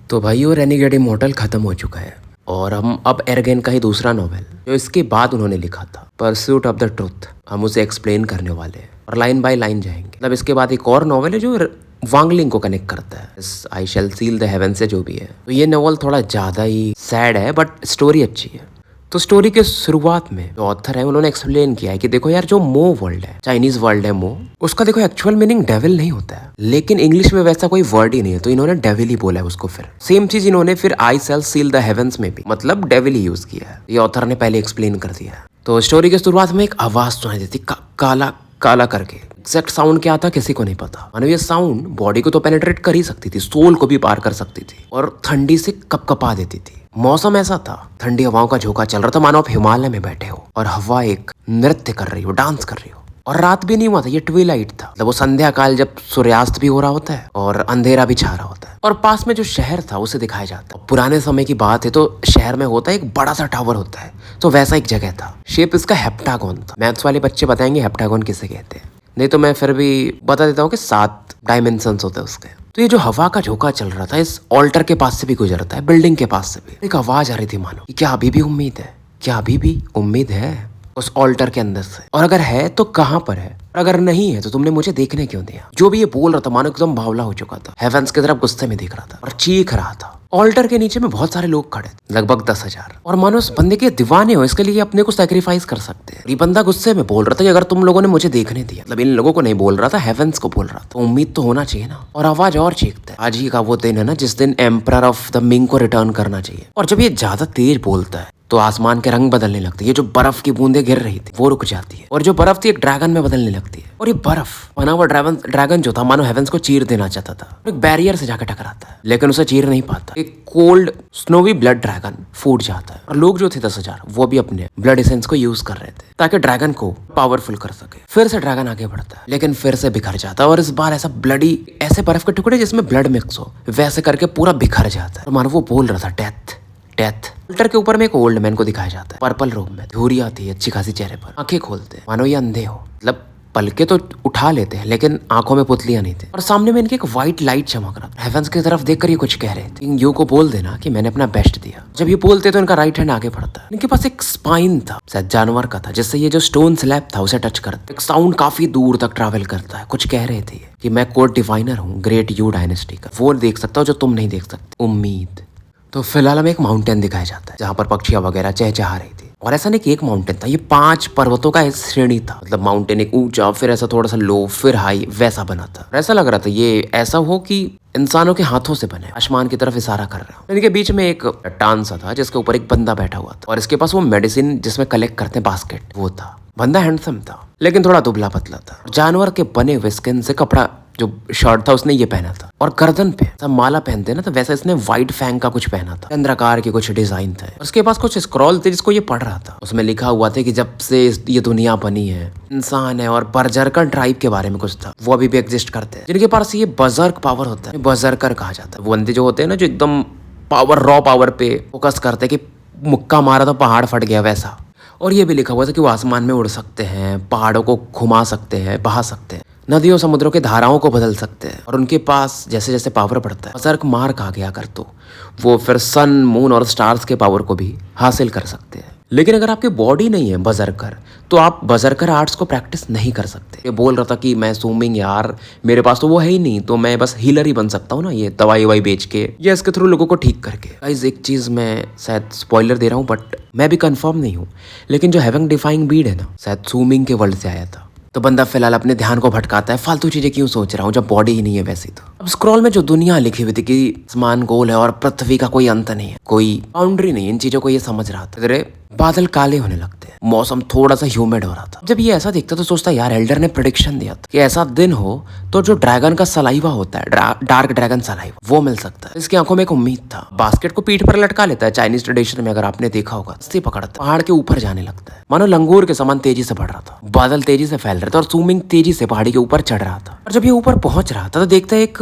तो भाई वो रेनिगेड इमॉर्टल खत्म हो चुका है और हम अब एर्गेन का ही दूसरा नॉवेल जो इसके बाद उन्होंने लिखा था, परस्यूट ऑफ द ट्रुथ, हम उसे एक्सप्लेन करने वाले हैं और लाइन बाय लाइन जाएंगे। मतलब इसके बाद एक और नॉवेल है जो वांगलिंग को कनेक्ट करता है, आई शैल सील द हेवन से जो भी है। तो ये नॉवल थोड़ा ज़्यादा ही सैड है बट स्टोरी अच्छी है। तो स्टोरी के शुरुआत में जो ऑथर है उन्होंने एक्सप्लेन किया है कि देखो यार, जो मो वर्ल्ड है, चाइनीज वर्ल्ड है मो, उसका देखो एक्चुअल मीनिंग डेविल नहीं होता है, लेकिन इंग्लिश में वैसा कोई वर्ड ही नहीं है तो इन्होंने डेविल ही बोला है उसको। फिर सेम चीज इन्होंने फिर आई शैल सील द हेवंस में भी मतलब डेविल ही यूज किया है। ये ऑथर ने पहले एक्सप्लेन कर दिया है। तो स्टोरी के शुरुआत में एक आवाज सुनाई देती काला काला करके। एग्जैक्ट साउंड क्या था किसी को नहीं पता। मानो ये साउंड बॉडी को तो पेनिट्रेट कर ही सकती थी, सोल को भी पार कर सकती थी और ठंडी से कपकपा देती थी। मौसम ऐसा था, ठंडी हवाओं का झोंका चल रहा था, मानो आप हिमालय में बैठे हो और हवा एक नृत्य कर रही हो, डांस कर रही हो। और रात भी नहीं हुआ था, ये ट्विलाइट था, मतलब वो संध्या काल जब सूर्यास्त भी हो रहा होता है और अंधेरा भी छा रहा होता है। और पास में जो शहर था उसे दिखाया जाता है। पुराने समय की बात है तो शहर में होता है एक बड़ा सा टावर होता है, तो वैसा एक जगह था। शेप इसका हेप्टागोन था। मैथ्स वाले बच्चे बताएंगे हेप्टागोन किसे कहते हैं, नहीं तो मैं फिर भी बता देता हूँ कि 7 डायमेंशंस होते हैं उसके। तो ये जो हवा का झोंका चल रहा था इस ऑल्टर के पास से भी गुजरता है, बिल्डिंग के पास से भी। एक आवाज आ रही थी मानो कि क्या अभी भी उम्मीद है, क्या अभी भी उम्मीद है उस ऑल्टर के अंदर से, और अगर है तो कहाँ पर है, और अगर नहीं है तो तुमने मुझे देखने क्यों दिया। जो भी ये बोल रहा था मानो एकदम बावला हो चुका था, हेवंस की तरफ गुस्से में देख रहा था और चीख रहा था। ऑल्टर के नीचे में बहुत सारे लोग खड़े थे, लगभग 10,000, और मानो उस बंदे के दीवाने हो, इसके लिए अपने को सैक्रिफाइस कर सकते हैं। ये बंदा गुस्से में बोल रहा था कि अगर तुम लोगों ने मुझे देखने दिया, मतलब इन लोगों को नहीं बोल रहा था, हेवंस को बोल रहा था, तो उम्मीद तो होना चाहिए ना। और आवाज और चीखता है, आज ही का वो दिन है ना जिस दिन एम्परर ऑफ द मिंग को रिटर्न करना चाहिए। और जब ये ज्यादा तेज बोलता है तो आसमान के रंग बदलने लगते हैं। ये जो बर्फ की बूंदें गिर रही थी वो रुक जाती है और जो बर्फ थी एक ड्रैगन में बदलने लगती है। और ये बर्फ बना हुआ ड्रैगन जो था मानो हेवंस को चीर देना चाहता था, एक बैरियर से जाकर टकराता है लेकिन उसे चीर नहीं पाता। एक कोल्ड स्नोवी ब्लड ड्रैगन फूट जाता है और लोग जो थे 10,000 वो भी अपने ब्लड एसेंस को यूज कर रहे थे ताकि ड्रैगन को पावरफुल कर सके। फिर से ड्रैगन आगे बढ़ता है लेकिन फिर से बिखर जाता है और इस बार ऐसा ब्लडी, ऐसे बर्फ के टुकड़े जिसमें ब्लड मिक्स हो वैसे करके पूरा बिखर जाता है। और मानो वो बोल रहा था डेथ डेथ। ऑल्टर के ऊपर में एक ओल्ड मैन को दिखाया जाता है, पर्पल रोब में, धूरी आती है अच्छी खासी चेहरे पर, आंखें खोलते हैं मानो ये अंधे हो, मतलब पलके तो उठा लेते हैं लेकिन आंखों में पुतलियां नहीं थी। और सामने में इनके एक व्हाइट लाइट चमक रहा था। हेवंस की तरफ देखकर ये कुछ कह रहे थे, यू को बोल देना कि मैंने अपना बेस्ट दिया। जब ये बोलते तो इनका राइट हैंड आगे बढ़ता है। इनके पास एक स्पाइन था, शायद जानवर का था, जिससे ये जो स्टोन स्लैब था उसे टच करता। एक साउंड काफी दूर तक ट्रैवल करता है। कुछ कह रहे थे कि मैं कोड डिवाइनर हूँ ग्रेट यू डायनेस्टी का, वो देख सकता हूँ जो तुम नहीं देख सकते, उम्मीद। तो फिलहाल हमें एक माउंटेन दिखाया जाता है जहाँ पर पक्षियां वगैरह चहचहा रही थी। और ऐसा नहीं कि एक माउंटेन था, ये 5 पर्वतों का एक श्रेणी था, मतलब माउंटेन एक ऊंचा, फिर ऐसा थोड़ा सा लो, फिर हाई, वैसा बना था। ऐसा लग रहा था ये ऐसा हो कि इंसानों के हाथों से बने, आसमान की तरफ इशारा कर रहा हूँ। इनके बीच में एक चट्टान सा था जिसके ऊपर एक बंदा बैठा हुआ था और इसके पास वो मेडिसिन जिसमें कलेक्ट करते हैं बास्केट, वो था। बंदा हैंडसम था लेकिन थोड़ा दुबला पतला था। जानवर के बने हुए स्किन से कपड़ा जो शर्ट था उसने ये पहना था और गर्दन पे सब माला पहनते ना, तो वैसा इसने व्हाइट फैंग का कुछ पहना था, चंद्राकार के कुछ डिजाइन थे। उसके पास कुछ स्क्रॉल थे जिसको ये पढ़ रहा था। उसमें लिखा हुआ था कि जब से ये दुनिया बनी है इंसान है, और बर्जरकर ट्राइब के बारे में कुछ था, वो अभी भी एग्जिस्ट करते हैं, जिनके पास ये बजर्क पावर होता है। बजर्कर कहा जाता है वो बंदे जो होते हैं ना जो एकदम पावर, रॉ पावर पे फोकस करते हैं कि मुक्का मारा तो पहाड़ फट गया वैसा। और ये भी लिखा हुआ था कि वो आसमान में उड़ सकते हैं, पहाड़ों को घुमा सकते हैं, बहा सकते हैं, नदियों समुद्रों के धाराओं को बदल सकते हैं। और उनके पास जैसे जैसे पावर बढ़ता है, बजर्क मार कहा गया कर तो वो फिर सन, मून और स्टार्स के पावर को भी हासिल कर सकते हैं। लेकिन अगर आपकी बॉडी नहीं है बजरकर, तो आप बजरकर आर्ट्स को प्रैक्टिस नहीं कर सकते। ये बोल रहा था कि मैं स्विमिंग यार मेरे पास तो वो है ही नहीं, तो मैं बस हीलर ही बन सकता हूँ ना, ये दवाई ववाई बेच के या इसके थ्रू लोगों को ठीक करके। गाइस एक चीज़ मैं शायद स्पॉइलर दे रहा हूँ बट मैं भी कंफर्म नहीं हूँ, लेकिन जो हेवन डिफाइंग बीड है ना शायद स्विमिंग के वर्ल्ड से आया था। तो बंदा फिलहाल अपने ध्यान को भटकाता है, फालतू चीजें क्यों सोच रहा हूँ जब बॉडी ही नहीं है वैसी। तो अब स्क्रॉल में जो दुनिया लिखी हुई थी कि आसमान गोल है और पृथ्वी का कोई अंत नहीं है, कोई बाउंड्री नहीं, इन चीजों को ये समझ रहा था। इधर बादल काले होने लगते हैं, मौसम थोड़ा सा ह्यूमिड हो रहा था। जब ये ऐसा देखता तो सोचता यार एल्डर ने प्रेडिक्शन दिया था कि ऐसा दिन हो तो जो ड्रैगन का सलाइवा होता है, डार्क ड्रैगन सलाइवा, वो मिल सकता है। इसकी आंखों में एक उम्मीद था। बास्केट को पीठ पर लटका लेता है, चाइनीज ट्रेडिशन में अगर आपने देखा होगा, रस्सी पकड़ता पहाड़ के ऊपर जाने लगता है, मानो लंगूर के समान तेजी से बढ़ रहा था। बादल तेजी से फैल रहे थे और स्विमिंग तेजी से पहाड़ी के ऊपर चढ़ रहा था। और जब ये ऊपर पहुंच रहा था तो देखता है एक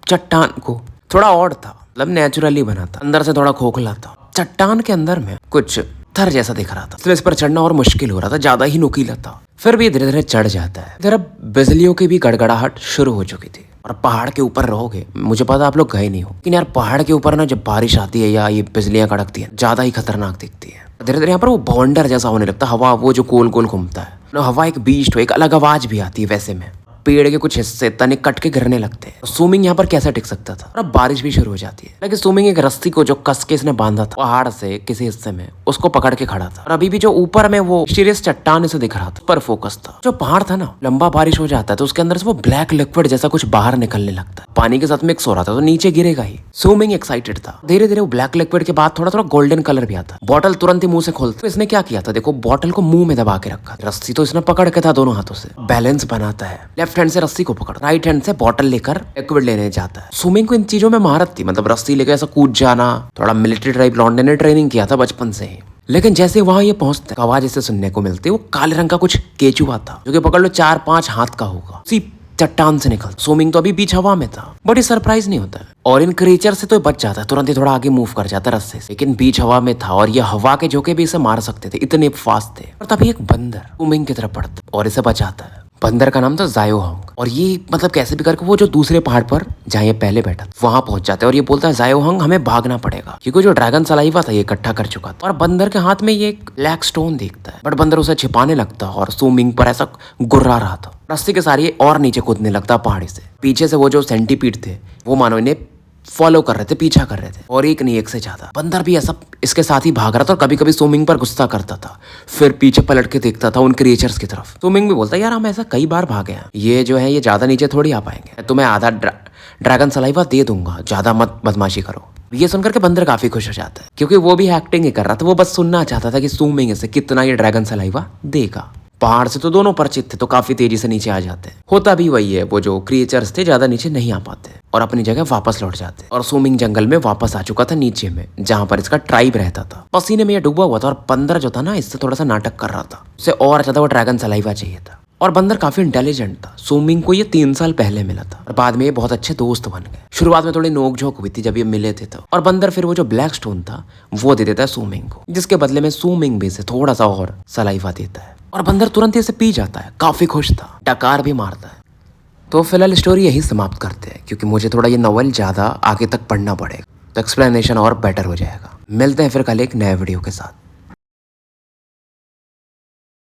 चट्टान को, थोड़ा ऑड था, मतलब नेचुरली बना था, अंदर से थोड़ा खोखला था। चट्टान के अंदर में कुछ थर जैसा दिख रहा था, इसलिए इस पर चढ़ना और मुश्किल हो रहा था, ज्यादा ही नुकीला था। फिर भी धीरे धीरे चढ़ जाता है। इधर अब बिजलियों की भी गड़गड़ाहट शुरू हो चुकी थी और पहाड़ के ऊपर रहोगे, मुझे पता आप लोग गए नहीं हो, लेकिन यार पहाड़ के ऊपर ना जब बारिश आती है या ये बिजलियां कड़कती है ज्यादा ही खतरनाक दिखती है। धीरे धीरे यहाँ पर वो बॉन्डर जैसा होने लगता है, हवा वो जो गोल गोल घूमता है ना, हवा एक बीस्ट हो, एक अलग आवाज भी आती है। वैसे में पेड़ के कुछ हिस्से तने कट के गिरने लगते हैं। सूमिंग यहाँ पर कैसे टिक सकता था? और अब बारिश भी शुरू हो जाती है, लेकिन सूमिंग एक रस्सी को जो कस के इसने बांधा था पहाड़ से किसी हिस्से में, उसको पकड़ के खड़ा था और अभी भी जो ऊपर में वो सीरियस चट्टान से दिख रहा था पर फोकस था। जो पहाड़ था ना, लंबा बारिश हो जाता है तो उसके अंदर से वो ब्लैक लिक्विड जैसा कुछ बाहर निकलने लगता है, पानी के साथ मिक्स हो रहा था तो नीचे गिरेगा ही। सूमिंग एक्साइटेड था। धीरे धीरे वो ब्लैक लिक्विड के बाद थोड़ा थोड़ा गोल्डन कलर भी आता। बॉटल तुरंत ही मुंह से खोलते। तो इसने क्या किया था देखो, बॉटल को मुंह में दबा के रखा, रस्सी तो इसने पकड़ के था दोनों हाथों से, बैलेंस बनाता है। लेफ्ट हैंड से रस्सी को पकड़, राइट हैंड से बॉटल लेकर लिक्विड लेने जाता है। स्विमिंग को इन चीजों में महारत थी, मतलब रस्सी लेकर ऐसा कूद जाना, थोड़ा मिलिट्री टाइप लौंडे ने ट्रेनिंग किया था बचपन से ही। लेकिन जैसे वहां ये पहुंचते आवाज ऐसे सुनने को मिलती, वो काले रंग का कुछ केचुआ था जो कि पकड़ लो 4-5 हाथ का होगा, सी चट्टान से निकल। स्विमिंग तो अभी बीच हवा में था, बड़ी सरप्राइज नहीं होता है और इन क्रिएचर से तो बच जाता है, तुरंत ही थोड़ा आगे मूव कर जाता है रस्से से, लेकिन बीच हवा में था और ये हवा के झोंके भी इसे मार सकते थे, इतने फास्ट थे। और तभी एक बंदर स्विमिंग की तरफ पड़ता और इसे बचाता है। बंदर का नाम था जायो हंग और ये मतलब कैसे भी करके वो जो दूसरे पहाड़ पर जहाँ ये पहले बैठा वहां पहुंच जाता है और ये बोलता है जायो हंग हमें भागना पड़ेगा, क्योंकि जो ड्रैगन सलाइवा था ये इकट्ठा कर चुका था। और बंदर के हाथ में ये एक ब्लैक स्टोन दिखता है, बट बंदर उसे छिपाने लगता और स्विमिंग पर ऐसा गुर्रा रहा था। रस्सी के सारे और नीचे कूदने लगता पहाड़ी से। पीछे से वो जो सेंटीपीड थे वो मानो इन्हें फॉलो कर रहे थे, पीछा कर रहे थे और एक नहीं एक से ज्यादा। बंदर भी ऐसा इसके साथ ही भाग रहा था और कभी कभी स्विमिंग पर गुस्सा करता था, फिर पीछे पलट के देखता था उन क्रिएचर्स की तरफ। स्विमिंग भी बोलता यार हम ऐसा कई बार भागे हैं, ये जो है ये ज्यादा नीचे थोड़ी आ पाएंगे, तुम्हें आधा ड्रैगन सलाइवा दे दूंगा, ज्यादा मत बदमाशी करो। ये सुनकर के बंदर काफी खुश हो जाता है, क्योंकि वो भी एक्टिंग ही कर रहा था, वो बस सुनना चाहता था कि स्विमिंग से कितना ये ड्रैगन सलाइवा देगा। पहाड़ से तो दोनों परिचित थे तो काफी तेजी से नीचे आ जाते। होता भी वही है, वो जो क्रिएचर्स थे ज्यादा नीचे नहीं आ पाते और अपनी जगह वापस लौट जाते। और स्विमिंग जंगल में वापस आ चुका था नीचे में, जहां पर इसका ट्राइब रहता था। पसीने में ये डूबा हुआ था और बंदर जो था ना इससे थोड़ा सा नाटक कर रहा था, उसे और ज्यादा वो ड्रैगन सलाइवा चाहिए था। और बंदर काफी इंटेलिजेंट था। स्विमिंग को ये 3 साल पहले मिला था और बाद में ये बहुत अच्छे दोस्त बन गए। शुरुआत में थोड़ी नोकझोंक हुई थी जब ये मिले थे तो, और बंदर फिर वो जो ब्लैक स्टोन था वो दे देता है स्विमिंग को, जिसके बदले में स्विमिंग भी इसे थोड़ा सा और सलाइवा देता है और बंदर तुरंत ही इसे पी जाता है। काफी खुश था, डकार भी मारता है। तो फिलहाल स्टोरी यही समाप्त करते हैं, क्योंकि मुझे थोड़ा ये नॉवेल ज्यादा आगे तक पढ़ना पड़ेगा तो एक्सप्लेनेशन और बेटर हो जाएगा। मिलते हैं फिर कल एक नए वीडियो के साथ।